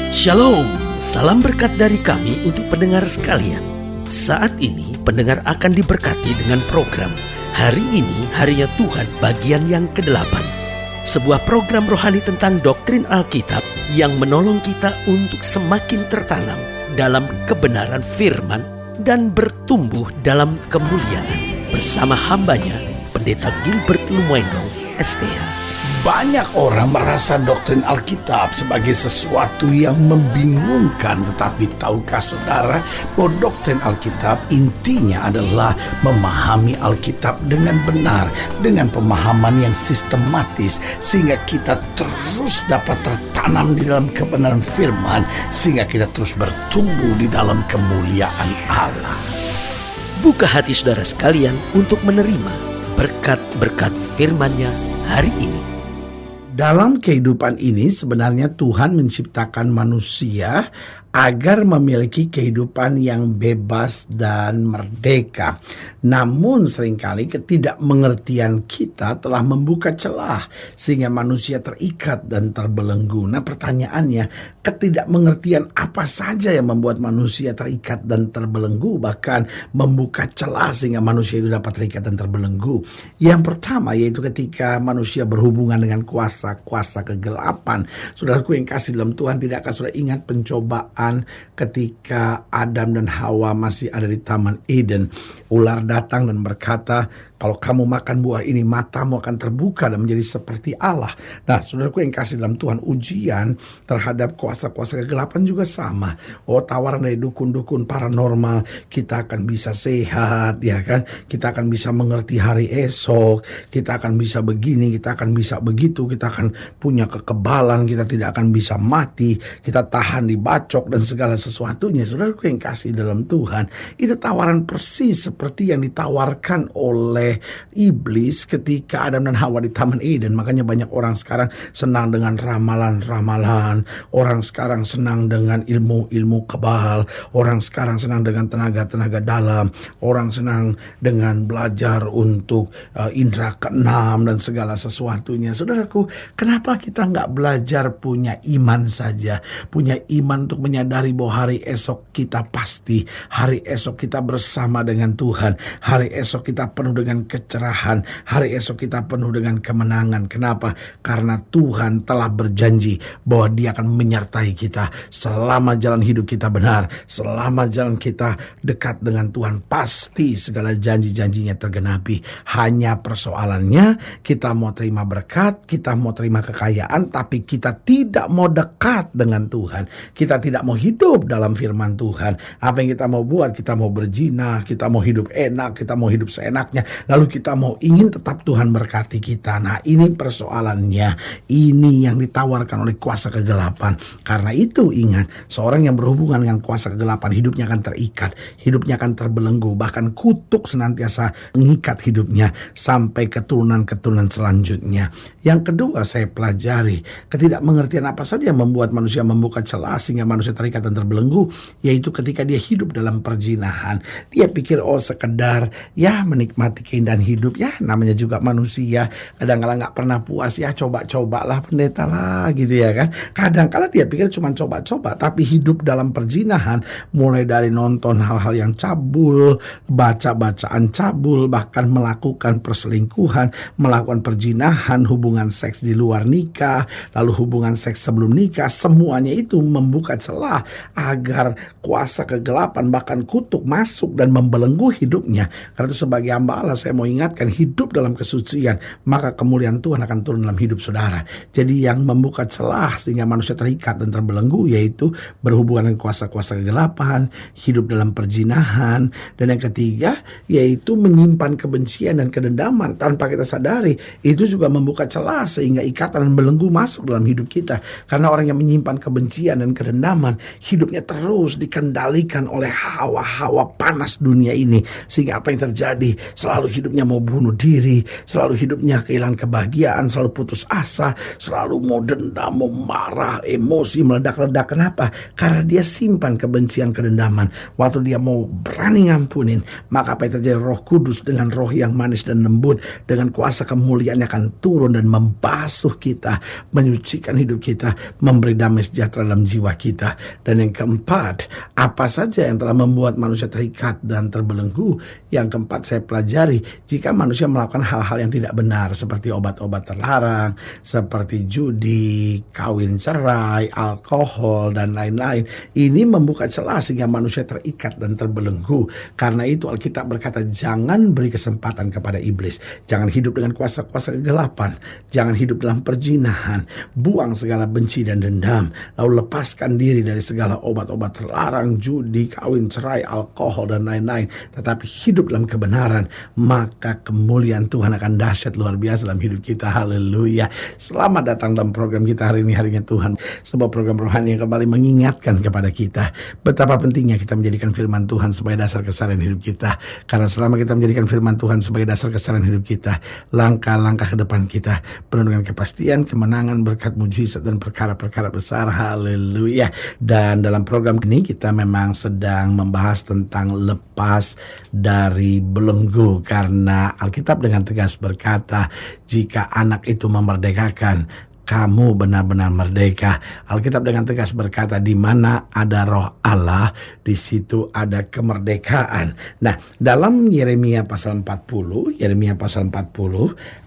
Shalom, salam berkat dari kami untuk pendengar sekalian. Saat ini pendengar akan diberkati dengan program Hari Ini Harinya Tuhan bagian yang ke-8. Sebuah program rohani tentang doktrin Alkitab yang menolong kita untuk semakin tertanam dalam kebenaran firman dan bertumbuh dalam kemuliaan. Bersama hambanya, Pendeta Gilbert Lumwendong, STH. Banyak orang merasa doktrin Alkitab sebagai sesuatu yang membingungkan. Tetapi tahukah saudara bahwa doktrin Alkitab intinya adalah memahami Alkitab dengan benar, dengan pemahaman yang sistematis, sehingga kita terus dapat tertanam di dalam kebenaran firman, sehingga kita terus bertumbuh di dalam kemuliaan Allah. Buka hati saudara sekalian untuk menerima berkat-berkat firman-Nya hari ini. Dalam kehidupan ini sebenarnya Tuhan menciptakan manusia agar memiliki kehidupan yang bebas dan merdeka. Namun seringkali ketidakmengertian kita telah membuka celah sehingga manusia terikat dan terbelenggu. Nah, pertanyaannya, ketidakmengertian apa saja yang membuat manusia terikat dan terbelenggu, bahkan membuka celah sehingga manusia itu dapat terikat dan terbelenggu? Yang pertama yaitu ketika manusia berhubungan dengan kuasa kegelapan. Saudaraku yang kasih dalam Tuhan, tidakkah saudara ingat pencobaan ketika Adam dan Hawa masih ada di Taman Eden? Ular datang dan berkata, kalau kamu makan buah ini, matamu akan terbuka dan menjadi seperti Allah. Nah, saudaraku yang kasih dalam Tuhan, ujian terhadap kuasa-kuasa kegelapan juga sama. Tawaran dari dukun-dukun paranormal, kita akan bisa sehat, ya kan? Kita akan bisa mengerti hari esok, kita akan bisa begini, kita akan bisa begitu, kita akan punya kekebalan, kita tidak akan bisa mati, kita tahan dibacok dan segala sesuatunya. Saudaraku yang kasih dalam Tuhan, itu tawaran persis seperti yang ditawarkan oleh iblis ketika Adam dan Hawa di Taman Eden. Makanya banyak orang sekarang senang dengan ramalan-ramalan, orang sekarang senang dengan ilmu-ilmu kebal, orang sekarang senang dengan tenaga-tenaga dalam, orang senang dengan belajar untuk indera keenam dan segala sesuatunya. Saudaraku, kenapa kita nggak belajar punya iman saja, punya iman untuk menyadari bahwa hari esok kita pasti, hari esok kita bersama dengan Tuhan, hari esok kita penuh dengan kecerahan, hari esok kita penuh dengan kemenangan. Kenapa? Karena Tuhan telah berjanji bahwa Dia akan menyertai kita selama jalan hidup kita benar, selama jalan kita dekat dengan Tuhan. Pasti segala janji-janjinya tergenapi. Hanya persoalannya, kita mau terima berkat, kita mau terima kekayaan, tapi kita tidak mau dekat dengan Tuhan. Kita tidak mau hidup dalam firman Tuhan. Apa yang kita mau buat? Kita mau berzina, kita mau hidup enak, kita mau hidup seenaknya, lalu kita mau ingin tetap Tuhan berkati kita. Nah, ini persoalannya. Ini yang ditawarkan oleh kuasa kegelapan. Karena itu ingat, seorang yang berhubungan dengan kuasa kegelapan, hidupnya akan terikat, hidupnya akan terbelenggu, bahkan kutuk senantiasa mengikat hidupnya sampai keturunan-keturunan selanjutnya. Yang kedua saya pelajari, ketidakmengertian apa saja yang membuat manusia membuka celah sehingga manusia terikat dan terbelenggu, yaitu ketika dia hidup dalam perzinahan. Dia pikir sekedar menikmati keindahan hidup, namanya juga manusia, kadang-kadang gak pernah puas, coba-cobalah pendeta lah gitu ya kan. Kadang-kadang dia pikir cuma coba-coba, tapi hidup dalam perzinahan, mulai dari nonton hal-hal yang cabul, baca-bacaan cabul, bahkan melakukan perselingkuhan, melakukan perzinahan, hubungan seks di luar nikah, lalu hubungan seks sebelum nikah, semuanya itu membuka celah agar kuasa kegelapan bahkan kutuk masuk dan membelenggu hidupnya. Karena itu sebagai hamba Allah, saya mau ingatkan, hidup dalam kesucian, maka kemuliaan Tuhan akan turun dalam hidup saudara. Jadi yang membuka celah sehingga manusia terikat dan terbelenggu yaitu berhubungan dengan kuasa-kuasa kegelapan, hidup dalam perzinahan, dan yang ketiga yaitu menyimpan kebencian dan kedendaman tanpa kita sadari. Itu juga membuka celah sehingga ikatan dan belenggu masuk dalam hidup kita. Karena orang yang menyimpan kebencian dan kedendaman, kedendam, hidupnya terus dikendalikan oleh hawa-hawa panas dunia ini. Sehingga apa yang terjadi? Selalu hidupnya mau bunuh diri, selalu hidupnya kehilangan kebahagiaan, selalu putus asa, selalu mau dendam, mau marah, emosi meledak-ledak. Kenapa? Karena dia simpan kebencian, kedendaman. Waktu dia mau berani ngampunin, maka apa yang terjadi? Roh Kudus dengan roh yang manis dan lembut, dengan kuasa kemuliaannya akan turun dan membasuh kita, menyucikan hidup kita, memberi damai sejahtera dalam jiwa kita. Dan yang keempat, apa saja yang telah membuat manusia terikat dan terbelenggu? Yang keempat saya pelajari, jika manusia melakukan hal-hal yang tidak benar, seperti obat-obat terlarang, seperti judi, kawin cerai, alkohol, dan lain-lain, ini membuka celah sehingga manusia terikat dan terbelenggu. Karena itu Alkitab berkata, jangan beri kesempatan kepada iblis. Jangan hidup dengan kuasa-kuasa kegelapan. Jangan hidup dalam perzinahan. Buang segala benci dan dendam. Lalu lepaskan diri dari segala obat-obat terlarang, judi, kawin cerai, alkohol, dan lain-lain. Tetapi hidup dalam kebenaran. Maka kemuliaan Tuhan akan dahsyat luar biasa dalam hidup kita. Haleluya. Selamat datang dalam program kita hari ini, Harinya Tuhan. Sebuah program rohani yang kembali mengingatkan kepada kita betapa pentingnya kita menjadikan firman Tuhan sebagai dasar keseharian hidup kita. Karena selama kita menjadikan firman Tuhan sebagai dasar keseharian hidup kita, langkah-langkah ke depan kita penuh dengan kepastian, kemenangan, berkat, mujizat, dan perkara-perkara besar. Haleluya. Dan dalam program ini kita memang sedang membahas tentang lepas dari belenggu. Karena Alkitab dengan tegas berkata, jika anak itu memerdekakan, kamu benar-benar merdeka. Alkitab dengan tegas berkata, di mana ada roh Allah, di situ ada kemerdekaan. Nah, dalam Yeremia pasal 40,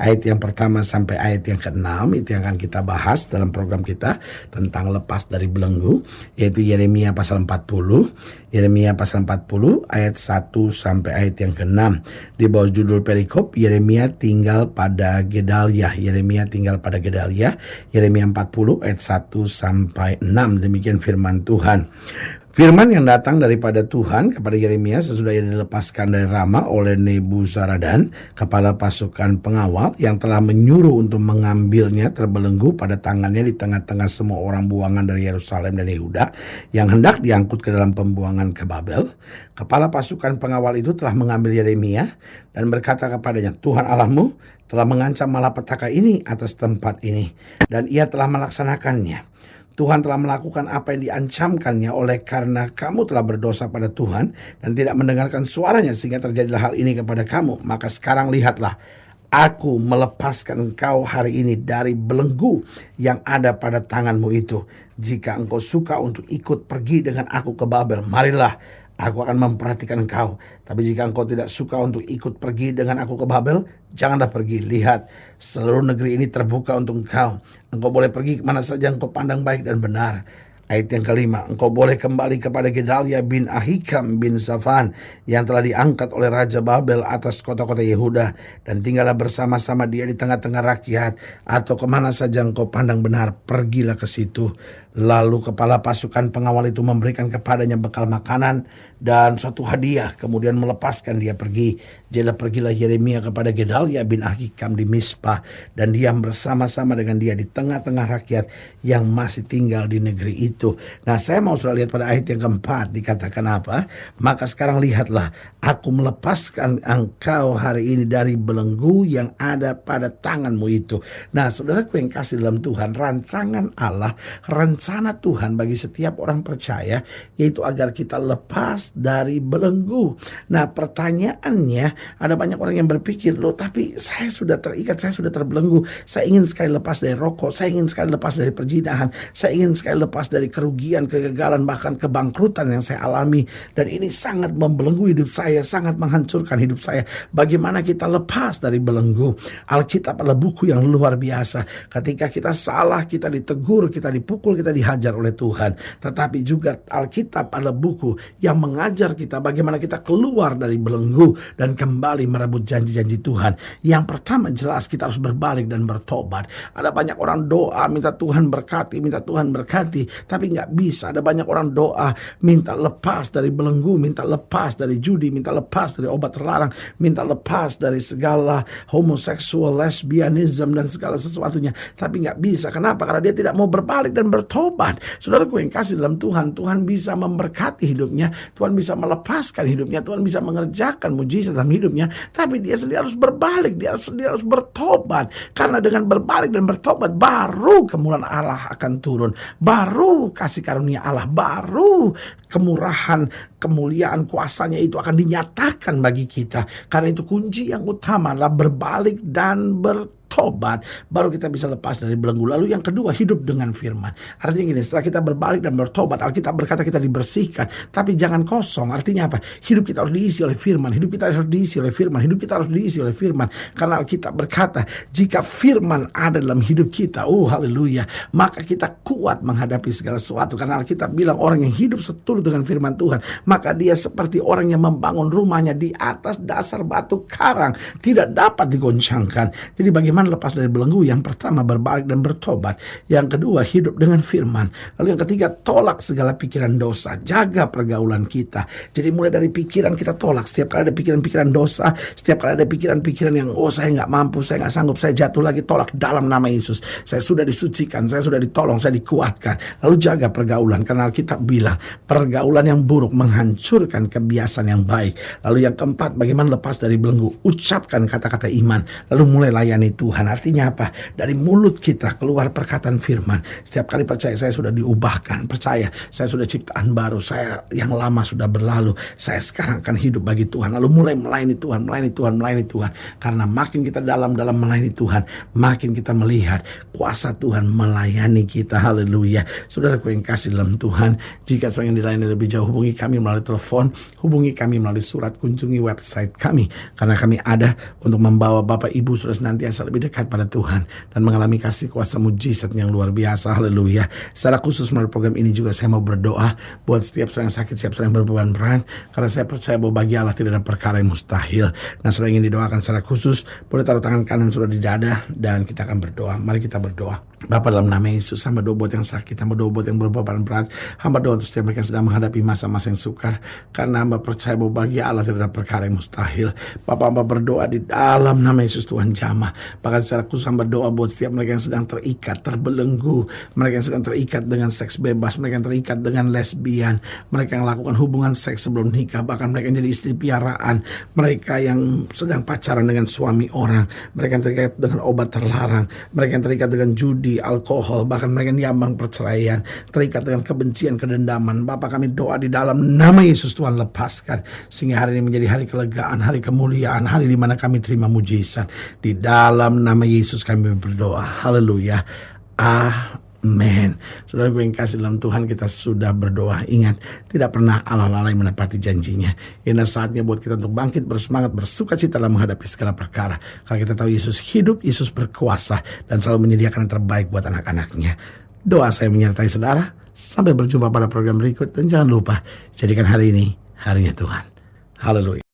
ayat yang pertama sampai ayat yang ke-6, itu yang akan kita bahas dalam program kita tentang lepas dari belenggu, yaitu Yeremia pasal 40, ayat 1 sampai ayat yang ke-6. Di bawah judul perikop, Yeremia tinggal pada Gedalia. Yeremia 40 ayat 1 sampai 6. Demikian firman Tuhan. Firman yang datang daripada Tuhan kepada Yeremia sesudah ia dilepaskan dari Rama oleh Nebuzaradan, kepala pasukan pengawal yang telah menyuruh untuk mengambilnya terbelenggu pada tangannya di tengah-tengah semua orang buangan dari Yerusalem dan Yehuda yang hendak diangkut ke dalam pembuangan ke Babel. Kepala pasukan pengawal itu telah mengambil Yeremia dan berkata kepadanya, Tuhan Allahmu telah mengancam malapetaka ini atas tempat ini, dan ia telah melaksanakannya. Tuhan telah melakukan apa yang diancamkannya oleh karena kamu telah berdosa pada Tuhan dan tidak mendengarkan suaranya sehingga terjadilah hal ini kepada kamu. Maka sekarang lihatlah, aku melepaskan engkau hari ini dari belenggu yang ada pada tanganmu itu. Jika engkau suka untuk ikut pergi dengan aku ke Babel, marilah, aku akan memperhatikan engkau. Tapi jika engkau tidak suka untuk ikut pergi dengan aku ke Babel, janganlah pergi. Lihat, seluruh negeri ini terbuka untuk engkau. Engkau boleh pergi kemana saja engkau pandang baik dan benar. Ayat yang kelima, engkau boleh kembali kepada Gedalia bin Ahikam bin Safan yang telah diangkat oleh Raja Babel atas kota-kota Yehuda, dan tinggallah bersama-sama dia di tengah-tengah rakyat, atau kemana saja engkau pandang benar, pergilah ke situ. Lalu kepala pasukan pengawal itu memberikan kepadanya bekal makanan dan suatu hadiah, kemudian melepaskan dia pergi. Jadi pergilah Yeremia kepada Gedalia bin Ahikam di Mizpah, dan diam bersama-sama dengan dia di tengah-tengah rakyat yang masih tinggal di negeri itu. Nah, saya mau sudah lihat pada ayat yang keempat, dikatakan apa? Maka sekarang lihatlah, aku melepaskan engkau hari ini dari belenggu yang ada pada tanganmu itu. Nah, saudaraku yang kasih dalam Tuhan, rancangan Allah, rencana Tuhan bagi setiap orang percaya, yaitu agar kita lepas dari belenggu. Nah, pertanyaannya, ada banyak orang yang berpikir, loh tapi saya sudah terikat, saya sudah terbelenggu, saya ingin sekali lepas dari rokok, saya ingin sekali lepas dari perzinahan, saya ingin sekali lepas dari kerugian, kegagalan, bahkan kebangkrutan yang saya alami, dan ini sangat membelenggu hidup saya, sangat menghancurkan hidup saya. Bagaimana kita lepas dari belenggu? Alkitab adalah buku yang luar biasa. Ketika kita salah, kita ditegur, kita dipukul, kita dihajar oleh Tuhan. Tetapi juga Alkitab adalah buku yang mengajar kita bagaimana kita keluar dari belenggu dan kembali merebut janji-janji Tuhan. Yang pertama jelas kita harus berbalik dan bertobat. Ada banyak orang doa minta Tuhan berkati, tapi nggak bisa. Ada banyak orang doa minta lepas dari belenggu, minta lepas dari judi, minta lepas dari obat terlarang, minta lepas dari segala homoseksual, lesbianisme dan segala sesuatunya, tapi nggak bisa. Kenapa? Karena dia tidak mau berbalik dan bertobat. bertobat. Saudaraku yang kasih dalam Tuhan, Tuhan bisa memberkati hidupnya, Tuhan bisa melepaskan hidupnya, Tuhan bisa mengerjakan mujizat dalam hidupnya, tapi dia sendiri harus berbalik, dia sendiri harus bertobat. Karena dengan berbalik dan bertobat, baru kemuliaan Allah akan turun, baru kasih karunia Allah, baru kemurahan, kemuliaan, kuasanya itu akan dinyatakan bagi kita. Karena itu kunci yang utama adalah berbalik dan bertobat, baru kita bisa lepas dari belenggu. Lalu yang kedua, hidup dengan firman. Artinya gini, setelah kita berbalik dan bertobat, Alkitab berkata kita dibersihkan, tapi jangan kosong. Artinya apa? Hidup kita harus diisi oleh firman, hidup kita harus diisi oleh firman, hidup kita harus diisi oleh firman. Karena Alkitab berkata, jika firman ada dalam hidup kita, haleluya, maka kita kuat menghadapi segala sesuatu. Karena Alkitab bilang orang yang hidup seturut dengan firman Tuhan, maka dia seperti orang yang membangun rumahnya di atas dasar batu karang, tidak dapat digoncangkan. Jadi bagaimana lepas dari belenggu? Yang pertama, berbalik dan bertobat. Yang kedua, hidup dengan firman. Lalu yang ketiga, tolak segala pikiran dosa. Jaga pergaulan kita. Jadi mulai dari pikiran kita tolak. Setiap kali ada pikiran-pikiran dosa, setiap kali ada pikiran-pikiran yang saya nggak mampu, saya nggak sanggup, saya jatuh lagi, tolak dalam nama Yesus. Saya sudah disucikan, saya sudah ditolong, saya dikuatkan. Lalu jaga pergaulan, karena Alkitab bilang pergaulan yang buruk menghancurkan kebiasaan yang baik. Lalu yang keempat, bagaimana lepas dari belenggu? Ucapkan kata-kata iman, lalu mulai layani Tuhan. Artinya apa? Dari mulut kita keluar perkataan firman. Setiap kali percaya saya sudah diubahkan, percaya saya sudah ciptaan baru, saya yang lama sudah berlalu, saya sekarang akan hidup bagi Tuhan. Lalu mulai melayani Tuhan, melayani Tuhan, melayani Tuhan. Karena makin kita dalam melayani Tuhan, makin kita melihat kuasa Tuhan melayani kita. Haleluya. Saudaraku yang kasih dalam Tuhan, jika seorang yang dilayani lebih jauh, hubungi kami melalui telepon, hubungi kami melalui surat, kunjungi website kami. Karena kami ada untuk membawa Bapak Ibu sudah senantiasa lebih dekat pada Tuhan dan mengalami kasih kuasa mujizat yang luar biasa. Haleluya. Secara khusus melalui program ini juga saya mau berdoa buat setiap seorang yang sakit, setiap seorang yang berbeban berat, karena saya percaya bahwa bagi Allah tidak ada perkara yang mustahil. Nah, saudara ingin didoakan secara khusus, boleh taruh tangan kanan saudara di dada dan kita akan berdoa. Mari kita berdoa. Bapa, dalam nama Yesus, hamba doa buat yang sakit, hamba doa buat yang berbeban berat, hamba doa untuk setiap mereka yang sedang menghadapi masa-masa yang sukar, karena hamba percaya bahwa bagi Allah tidak ada perkara yang mustahil. Bapa, hamba berdoa di dalam nama Yesus, Tuhan jamah. Bahkan secara khusus hamba doa buat setiap mereka yang sedang terikat, terbelenggu, mereka yang sedang terikat dengan seks bebas, mereka yang terikat dengan lesbian, mereka yang lakukan hubungan seks sebelum nikah, bahkan mereka yang jadi istri piaraan, mereka yang sedang pacaran dengan suami orang, mereka yang terikat dengan obat terlarang, mereka yang terikat dengan judi, alkohol, bahkan mereka yang diambang perceraian, terikat dengan kebencian, kedendaman. Bapak, kami doa di dalam nama Yesus, Tuhan lepaskan, sehingga hari ini menjadi hari kelegaan, hari kemuliaan, hari di mana kami terima mujizat. Di dalam nama Yesus kami berdoa. Haleluya. Amin. Saudara gue yang kasih dalam Tuhan, kita sudah berdoa. Ingat, tidak pernah Allah lalai menepati janjinya. Ini saatnya buat kita untuk bangkit, bersemangat, bersukacita dalam menghadapi segala perkara. Karena kita tahu Yesus hidup, Yesus berkuasa, dan selalu menyediakan yang terbaik buat anak-anaknya. Doa saya menyertai saudara. Sampai berjumpa pada program berikut. Dan jangan lupa, jadikan hari ini harinya Tuhan. Haleluya.